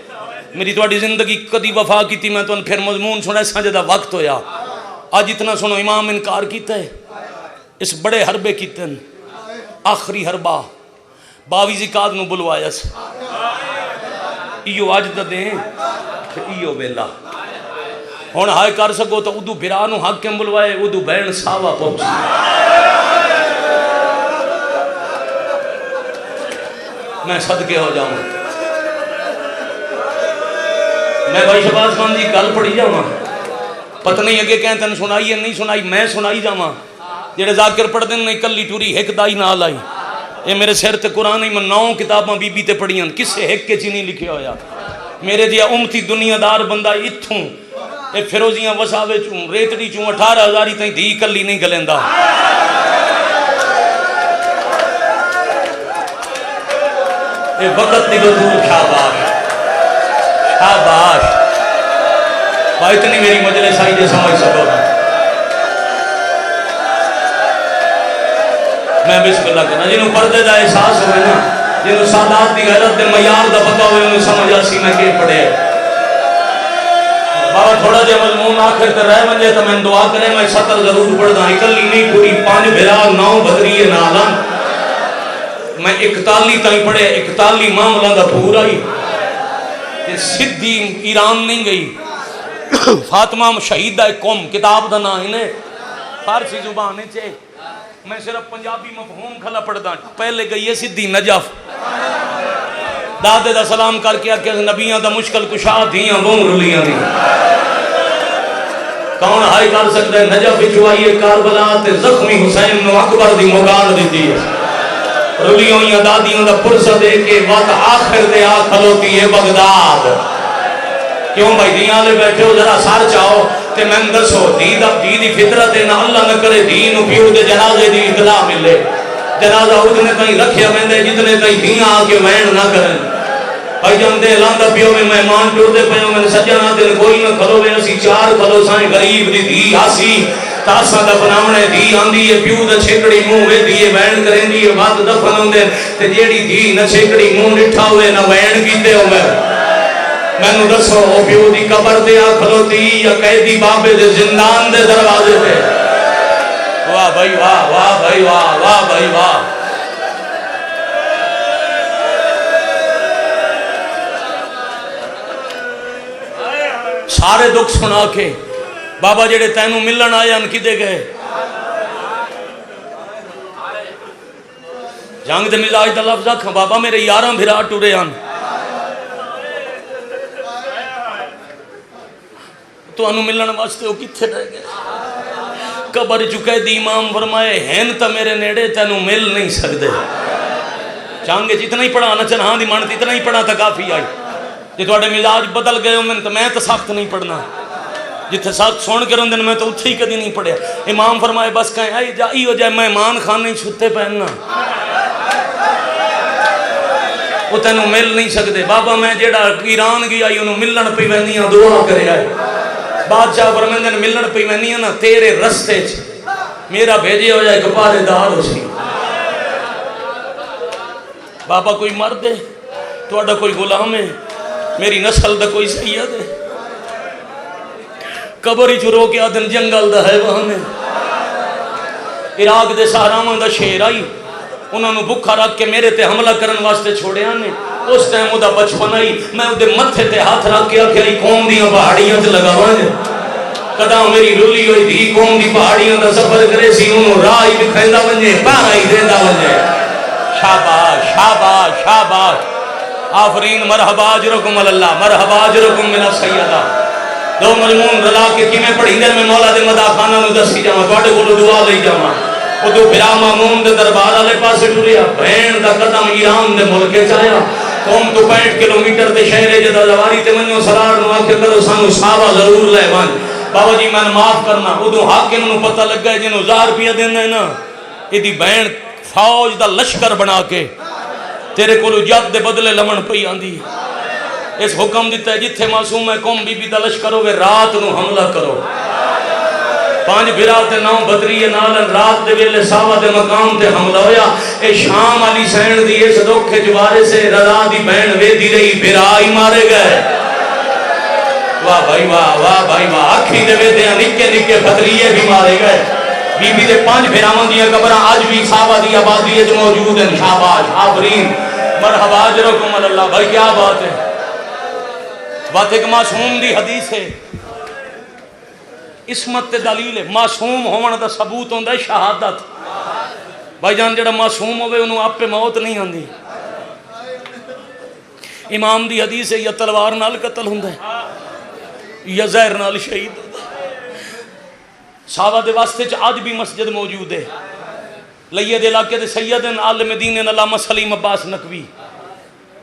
B: میری تواڈی زندگی کدی وفا کیتی میں تو پھر مضمون چھوڑا سانجے دا وقت ہویا. آج اتنا سنو امام انکار کیتا ہے اس بڑے حربے کیتے ہیں آخری حربہ 22 ذکات نو بلوایا س ایو آج دا دیں کہ ایو بیلا ہون ہائے کر سکو تو ادو بھرانو حاکم بلوائے ادو بین ساوا پہنچ. میں صدقے ہو جاؤں میں بھائی شہباز خان جی گل پڑھی جاؤں پتہ نہیں اگے کہیں تن سنائی ہے نہیں سنائی میں سنائی جاؤں جڑے ذاکر پڑھ دیں نہیں کلی ٹوری ایک دائی نال آئی اے میرے سیر تے قرآن ہی میں 9 کتاباں بی بی تے پڑھیاں کسے ایک کے چینی لکھے ہویا میرے دیا امتی دنیا دار بندہ اتھوں اے فیروزیاں وساوے چوں ریتڑی چوں 18,000 تائیں دھی کلی نہیں گلیندہ. اے وقت دی بدور شاباش شاباش بھائی اتنی میری مجلس آئی جے سمجھ سکو میں بسم اللہ کرنا جنہوں پردے دا احساس ہوئے نا جنہوں سادات دی غیرت دے معیار دا پتہ ہوئے انہوں سمجھ آسی میں کہ پڑھے بابا تھوڑا جے مضمون آخر تے رہ منجے تو میں دعا کرے میں سطر ضرور پڑھ دا اکلی نہیں پوری 5 بھرا 9 بدری نالان میں 41 تائیں پڑھے 41 معاملہ دا پورا ہی سدھی ایران نہیں گئی فاطمہ شہیدہ قوم کتاب دا نا انہیں فارسی زبانے چھے میں صرف پنجابی مفہوم کھلا پڑھتا پہلے گئی ہے سدھی نجف دادے دا سلام کر کے کہ نبیاں دا مشکل کشا دیاں بوم رلیاں دی کون ہائی کر سکتا ہے نجف چوائیے کاربلا تے زخمی حسین نو اکبر دی مگان دی دی رلیوں یا دادیوں دا پرسہ دے کے وقت آخر دے آخر ہوتی ہے بغداد. کیوں بھائی دیاں لے بیٹھے ہو ذرا سار چاہو تے میں دسو دی فطرت ہے نہ اللہ نہ کرے دین پیو دے جنازے دی اطلاع ملے جنازہ اتنے تائیں رکھیا میں دے جتنے تائیں دیاں آکے وین نہ کریں بھائی جان دے لاندہ پیو میں مہمان ٹور دے پیو میں سجانہ دے کوئی نہ کھلو میں اسی 4 کھلو سائیں غریب دی دی آسی تاسا دا بناونے دی آندی ہے پیو دا چھکڑی موں وے دیئے وین کریں دیئے بات دفن ہوں دے تے جیڑی دی نہ چھکڑی موں نٹھا ہوئے نہ وین کیتے ہوں میں نو دسو او پیو دی قبر دے کھلوتی یا قیدی بابے دے زندان دے دروازے دے. واہ بھائی واہ واہ بھائی واہ واہ بھائی واہ سارے دکھ سنا کے بابا جڑے تینوں ملن آئے ان کی دے گئے جنگ دے مزاج دا لفظ آکھاں بابا میرے 11 بھرا ٹورے آن تو انہوں ملن واسطے وہ کتھے رہ گئے؟ قبر چکے دی امام فرمائے ہیں تا میرے نیڑے تینوں مل نہیں سکتے. چاہنگے جتنا ہی پڑھانا چنہاں دی مانتی اتنا ہی پڑھا تا کافی آئی. جی تھوڑے مزاج بدل گئے ہو میں تو سخت نہیں پڑھنا. جتھے سخت سن کے رہندے میں تو اتھے ہی کدی نہیں پڑھیا. امام فرمائے بس کہیں آئی جا ہو جائے مہمان خانے چھتے پہننا وہ تینوں مل نہیں سکتے. بابا میں جیڑا ایران گیا انہوں ملن پہ وینیاں دعا کرے آئے. بادشاہ فرمیندے نے ملن پہ وینیاں نا تیرے رستے میرا بھیجے ہو جائے کپارے دار ہو سی. بابا کوئی مرد ہے تھوڑا کوئی غلام ہے میری نسل دا کوئی سید ہے. قبر چرو کے آدن جنگل دا ہے وہاں میں عراق دے سہراواں دا شیر آئی انہوں نے بکھا رکھ کے میرے تے حملہ کرن واسطے چھوڑے آنے. اس ٹائم وہ دا بچپن آئی میں وہ دے متھے تے ہاتھ رکھ کے آکھے قوم دیاں پہاڑیاں تے لگاواں جے کدا میری رولی ہوئی تھی قوم دی پہاڑیاں دا سفر کرے سی انہوں راہ ہی بکھیندا ونجے پہاڑ ہی دیندا ونجے. شاباش شاباش شاباش آفرین مرحبا اجرکم اللہ مرحبا اجرکم من السیدہ. دو مضمون رلا کے کیویں پڑھی دے میں مولا دے مدح خانہ نو دسی جاواں تواڈے کولوں دعا لئی جاواں. وہ دو بھرا مامون دے دربار والے پاسے ٹریا بہن دا قدم ایران دے ملک چ آیا. قوم تو 65 کلومیٹر تے شہر جدا لواری تے منو سرار نو آکھے کرو سانو صحابہ ضرور لے ون. بابا جی میں معاف کرنا ادو حاکم نو پتہ لگ گیا جنوں 1000 روپیہ دیندا ہے نا ایدی بہن فوج دا لشکر بنا کے تیرے کولو جد دے بدلے لمن پئی آندی. اس حکم دیتا ہے جتھے معصوم ہے قوم بی بی دا لشکر ہوے رات نو حملہ کرو. 5 بھرا تے 9 بدریے نال رات دے ویلے صحابہ دے مقام تے حملہ ہویا. اے شام علی سین دی اس دکھ جوارے سے رضا دی بہن ویدی رہی بھرا ہی مارے گئے. واہ بھائی واہ واہ بھائی واہ اکھی دے ویدیاں نکے نکے بدریے بھی مارے گئے. بی بی دے 5 بھراواں دیاں قبراں اج بھی صحابہ دی آبادی وچ موجود ہیں. شاباش آفرین مرحبا اجرکم اللہ. بھائی کیا بات ہے. بات ایک معصوم دی حدیث ہے عصمت تے دلیل ہے. معصوم ہون دا ثبوت ہوندا ہے شہادت. بھائی جان جڑا معصوم ہوے اونوں آپے موت نہیں آندی. امام دی حدیث ہے یا تلوار نال قتل ہوندا ہے یا زہر نال شہید ہوندا ہے. صحابہ دے واسطے چ اج بھی مسجد موجود ہے. لیے دے علاقے دے سید عالم دین علامہ سلیم عباس نقوی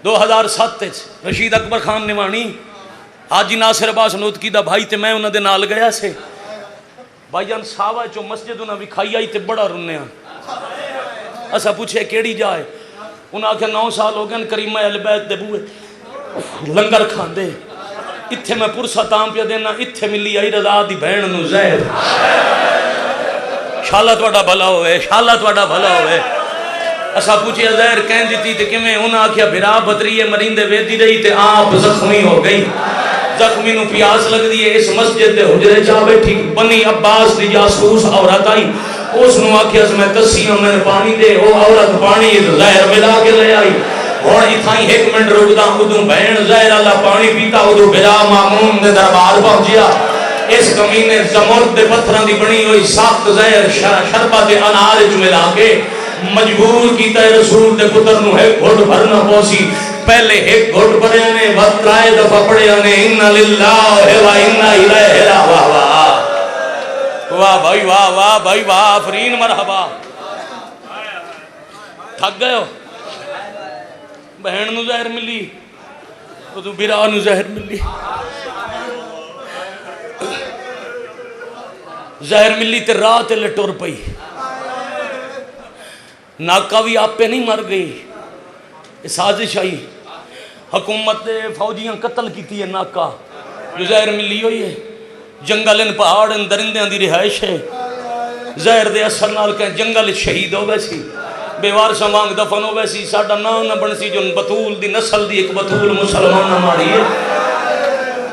B: 2007 رشید اکبر خان نوانی حاجی ناصر عباس نوتکی دا بھائی تے میں انہاں دے نال گیا سے. بھائی جان صحابہ چو مسجد انہاں وکھائی آئی تے بڑا رونے ہاں. اسا پوچھے کیڑی جائے انہاں آکھیا 9 سال ہو گئے کریمہ اہل بیت دے بوئے لنگر کھاندے اتھے میں پرسا تام پیا دینا اتھے ملی آئی رضا دی بہن نو زہر. شاءاللہ تواڈا بھلا ہوئے شاءاللہ تواڈا بھلا ہوئے. اسا پوچھے زہر کہیں دیتی تے کیویں انہاں آکھیا بھرا بدریے مریندے ویدی رہی تے آپ زخمی ہو گئی. زخمی نو پیاس لگ دی ہے اس مسجد دے حجرے چاہ بیٹھی بنی عباس دی جاسوس عورت آئی اس نو آکھیا میں تسیاں میں پانی دے وہ عورت پانی زہر ملا کے لے آئی. اور اتھائی 1 منٹ رکدا ادوں بہن زہر والا پانی پیتا ادوں بلا مامون دے دربار پہنچیا. اس کمینے زمرد دے پتھراں دی بنی ہوئی سخت زہر شربت انار وچ ملا کے مجبور کیتا ہے رسول دے پتر نو 1 گھٹ بھرنا پوسی. پہلے 1 گھٹ پڑے نے وقت رائے دفعہ پڑے نے انا للہ و انا الیہ راجعون. واہ بھائی واہ واہ بھائی واہ آفرین مرحبا. تھک گئے ہو. بہن نو زہر ملی تو بھرا نو زہر ملی. زہر ملی تے رات لٹور پئی. ناکا بھی آپ پہ نہیں مر گئی. سازش آئی حکومت نے فوجیاں قتل کیتی ہے ناکا جو زہر ملی ہوئی ہے. جنگل ان پہاڑ ان درندیاں دی رہائش ہے. زہر دے اثر نال کہیں جنگل شہید ہو ویسی بے وارثاں وانگ دفن ہو ویسی. ساڈا نام نہ بن سی جو بطول دی نسل دی ایک بطول مسلمان ہماری ہے.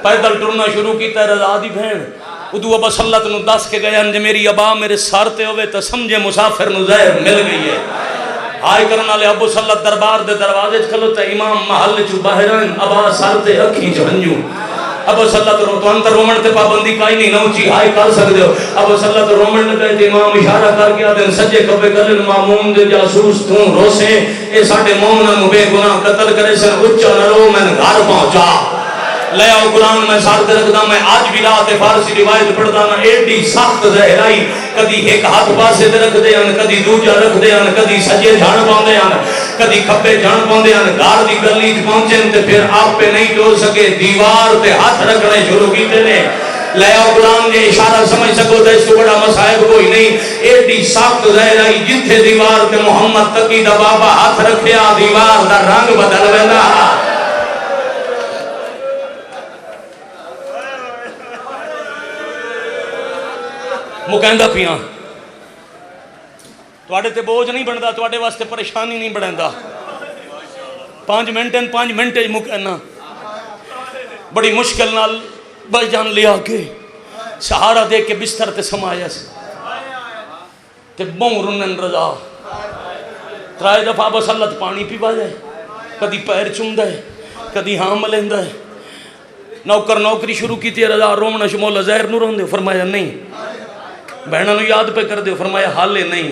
B: پیدل ٹرنا شروع کیتا ہے رضا دی بہن. ادو ابا سلط نو دس کے گئے انج میری ابا میرے سر تے ہوئے تو سمجھے مسافر نو زہر مل گئی ہے. آئے کرنا لے ابو سلط دربار دے دروازے کھلوتا امام محل چو باہران ابا سر تے اکھی جھنجو. ابو سلط رو تو اندر رومن تے پابندی کائی نہیں نوچی آئے کر سکتے ہو. ابو سلط رومن نے کہتے امام اشارہ کر گیا دن سجے کبے گلن مامون دے جاسوس توں روسے اے ساڑے مومنہ نو بے گناہ قتل کرے سن اچھا نرو میں گھر پہنچا. لے آؤ قرآن میں ساتھ رکھدا میں آج بھی رات فارسی روایت پڑھدا نا ایڈی سخت زہرائی کدی ایک ہاتھ پاسے تے رکھ دے ہن کدی دوجا رکھ دے ہن کدی سجے جھان پاوندے ہن کدی کھبے جھان پاوندے ہن گھر دی گلی وچ پہنچے تے پھر آپ پہ نہیں ٹو سکے دیوار تے ہاتھ رکھنے شروع کیتے نے لے آؤ قرآن کے اشارہ سمجھ سکو تو اس کو بڑا مصائب کوئی نہیں ایڈی سخت زہرائی جتھے دیوار تے محمد تقی دا بابا ہاتھ رکھیا دیوار دا رنگ بدل ویندا مکہندہ پیاں تواڈے تے بوجھ نہیں بندا تواڈے واسطے پریشانی نہیں بندا 5 منٹ مکہنا بڑی مشکل نال بھائی جان لیا کے سہارا دے کے بستر تے سمایا سے تے بہوں رنن رضا ترائے دفعہ بس اللہ پانی پیوا جائے کدی پیر چومدا ہے کدی ہاں ملیندا ہے نوکر نوکری شروع کی تھی رضا رومنا شمولا زہر نو روندے فرمایا نہیں بہنوں نو یاد پہ کر دے فرمایا حالے نہیں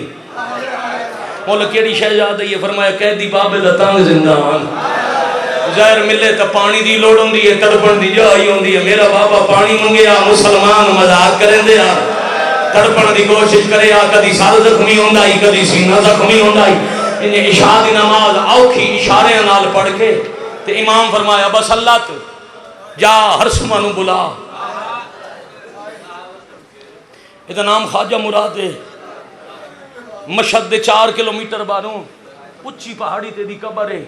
B: مولا کیڑی شے یاد ہے فرمایا قیدی بابے دا تنگ زندان زہر ملے تا پانی دی لوڑ ہوندی ہے تڑپن دی جائی ہوندی ہے میرا بابا پانی منگیا مسلمان مذاق کریں دے تڑپن دی کوشش کرے کدی سر زخمی ہوندا ہی کدی سینہ زخمی ہوندا ہی انہیں عشاء دی نماز اوکھی اشارے نال پڑھ کے تے امام فرمایا بس اللہ تو جا ہر سمانو بلا یہ نام خواجہ مراد ہے مشہد 4 کلومیٹر باروں اچھی پہاڑی تے دی قبر ہے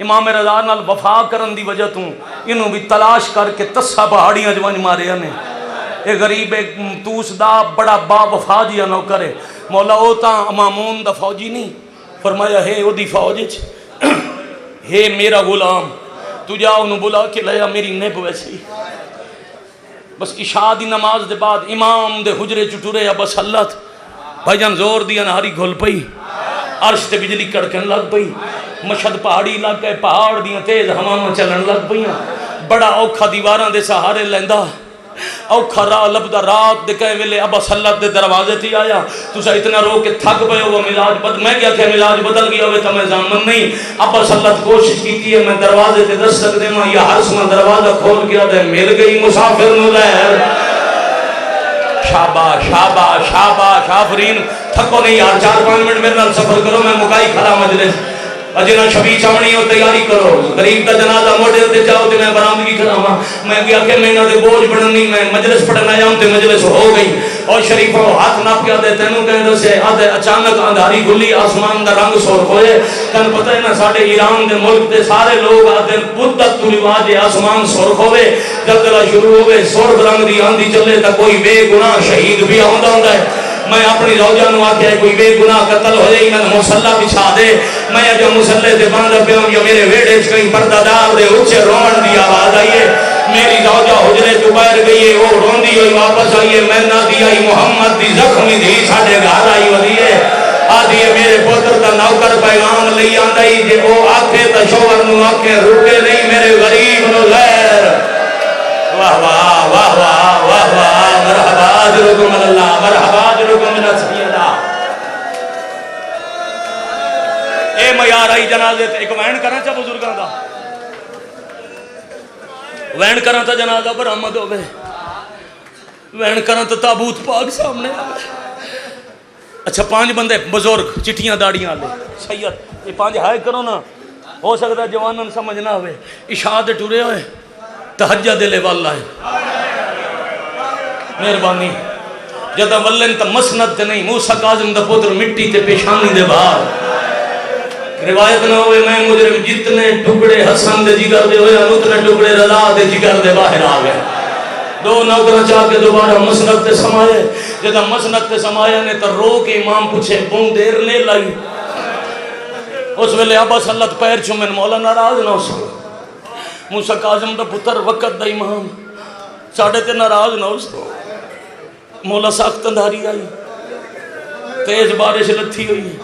B: امام رضا نال وفا کرن دی وجہ تو انہوں بھی تلاش کر کے تسا پہاڑیاں جوان مارے نے اے غریب ایک توس دا بڑا با وفا جیا نوکر ہے مولا او تا مامون دا فوجی نہیں فرمایا ہے او دی فوج ہے میرا غلام تو جا انہوں بلا کے لیا میری نیب ویسی بس عشاء دی نماز دے بعد امام دے حجرے چٹورے یا بس اللہ بھائی جان زور دیا نہاری گھل پئی عرش تے بجلی کڑکن لگ پئی مشہد پہاڑی علاقہ پہاڑ دیاں تیز ہواواں چلن لگ پئیاں بڑا اوکھا دیواراں دے سہارے لیندا اوکھا راہ لبدا رات دے کہے ویلے ابا سلط دے دروازے تے آیا تسا اتنا رو کے تھک پئے ہو ملاج میں کیا کہ ملاج بدل گیا ہوئے تو میں ضامن نہیں ابا سلط کوشش کی ہے میں دروازے تے دستک دے ماں یا ہر سما دروازہ کھول کے دے مل گئی مسافر نو لہر شاباش شاباش شاباش آفرین تھکو نہیں یار 4-5 منٹ میرے نال سفر کرو میں مکائی کھڑا مجلس اجنا شبی چاونی ہو تیاری کرو غریب دا جنازہ موڑے تے جاؤ تے میں برآمدگی کراواں میں کیا کہ میں انہاں دے بوجھ بڑھنی میں مجلس پڑھنا جاؤں تے مجلس ہو گئی اور شریفوں ہاتھ ناپ کے دے تینوں کہندے سے آدھے اچانک اندھاری گلی آسمان دا رنگ سرخ ہوئے تن پتہ ہے نا ساڈے ایران دے ملک دے سارے لوگ آدھے بدت تو رواج آسمان سرخ ہوئے زلزلہ شروع ہوئے سرخ رنگ دی آندھی چلے تا کوئی بے گناہ شہید بھی آوندا ہوندا ہے میں اپنی روجہ نو آکے کوئی بے گناہ قتل ہو جائے انہاں مسلح بچھا دے میں جو مسلح دے باندھ پہ ہوں یا میرے ویڑے کہیں پردہ دار دے اچھے روان دی آواز آئیے میری روجہ حجرے تو باہر گئی وہ روندی ہوئی واپس آئیے میں نہ دی آئی محمد دی زخمی دی ساڑھے گھر آئی ودیے آدھیے میرے پتر کا نوکر پیغام لئی آندائی جے او آکھے تا شوہر نو آکھے رکے نہیں میرے غریب نو غیر واہ واہ واہ واہ واہ واہ مرحبا اجرکم اللہ مرحبا اجرکم من السیدہ اے میار آئی جنازے ایک وین کرنا چاہ بزرگاں دا وین کرنا تا جنازہ برآمد ہوئے وین کرنا تا تابوت پاک سامنے اچھا 5 بندے بزرگ چٹیاں داڑیاں لے سید یہ 5 ہائے کرو نا ہو سکتا ہے جوانن سمجھنا ہوئے عشاء دے ٹورے ہوئے تہجد دے والا ہے مہربانی جدا ولن تا مسند تے نہیں موسیٰ کاظم دا پتر مٹی تے پیشانی دے باہر روایت نہ ہوئے میں مجرم جتنے ٹکڑے حسن دے جگر دے ہوئے اتنے ٹکڑے رضا دے جگر دے باہر آ گئے 2 نوکر چاہ کے دوبارہ مسند تے سمائے جدا مسند تے سمائے نے تو رو کے امام پوچھے بون دیر لے لائی اس ویلے ابا سلط پیر چومن مولا ناراض نہ ہو سکتا موسیٰ کاظم دا پتر وقت دا امام ساڑھے تے ناراض نہ ہو سکتا مولا ساکت اندھاری آئی تیز بارش لتھی ہوئی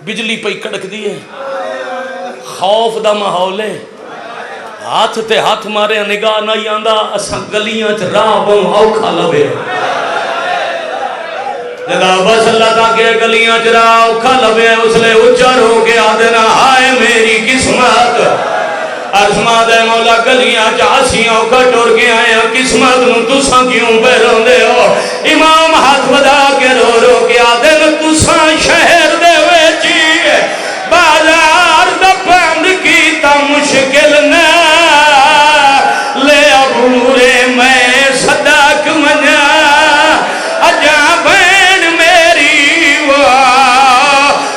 B: بجلی پئی کڑک دی ہے خوف دا ماحول ہے ہاتھ تے ہاتھ مارے نگاہ نہ آندا اساں گلیاں چ راہ بہوں اوکھا لبے جدا بس اللہ تا کے گلیاں چ راہ اوکھا لبے اس لے اچر ہو کے آدھنا ہائے میری قسمت ارزما دے مولا گلیاں چاسیاں کا ٹر گیا ہیں قسمت نو تساں کیوں پہ روندے ہو امام ہاتھ بدا کے رو رو کے آدھے تساں شہر دے ویچی بازار دا بند کیتا مشکل نہ لے عبورے میں صدق منیا اجا بین میری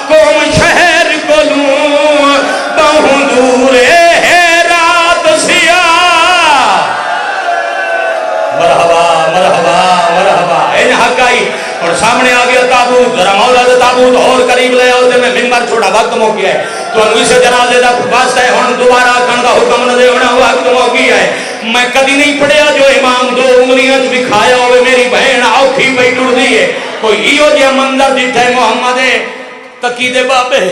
B: قوم شہر کو لوں بہوں دورے رات سیاہ مرحبا مرحبا مرحبا این حق آئی اور سامنے آگیا تابوت ذرا مولا دے تابوت اور قریب لے آؤ دے میں منبر چھوڑا وقت مو گیا ہے تو انوی سے جنازے دا واسطہ ہے ہن دوبارہ کھنگا حکم نہ دے ہونا وقت مو گیا ہے میں کدی نہیں پڑھیا جو امام دو انگلیاں چ دکھایا ہوئے میری بہن اوکھی پئی ٹر دی ہے کوئی ایو جہا منظر دتا ہے محمد تقی دے بابے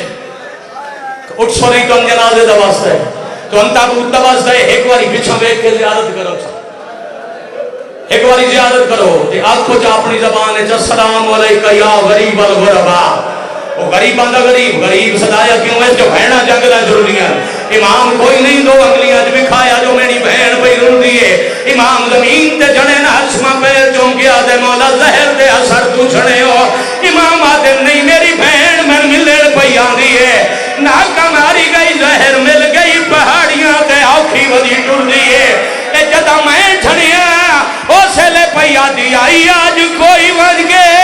B: اٹھ سو نہیں تو ان جنازے دا واسطہ ہے تو ان تابوت دا واسطہ ہے ایک باری پیچھے بیٹھ کے زیارت کرو ایک باری زیارت کرو تے آنکھوں چا اپنی زبان ہے السلام علیکہ یا غریب الغربا وہ غریب بندہ غریب صدایا کیوں ہے جو بہنہ جنگلہ ضروری ہے امام کوئی نہیں دو انگلیاں جو بکھایا جو میری بہن پہ رون دیئے امام زمین تے جنے نہ حسمہ پیر چونکیا دے مولا زہر دے اثر تو چھڑے ہو امام آدم نہیں میری بہن میں ملن پہ آن دیئے ناکہ ماری گئی زہر مل گئی پہاڑیاں تے آکھی ودی ٹر دیئے اے جدہ میں چھڑیاں او سے لے پہ آدھی آئی آج کوئی ود گئے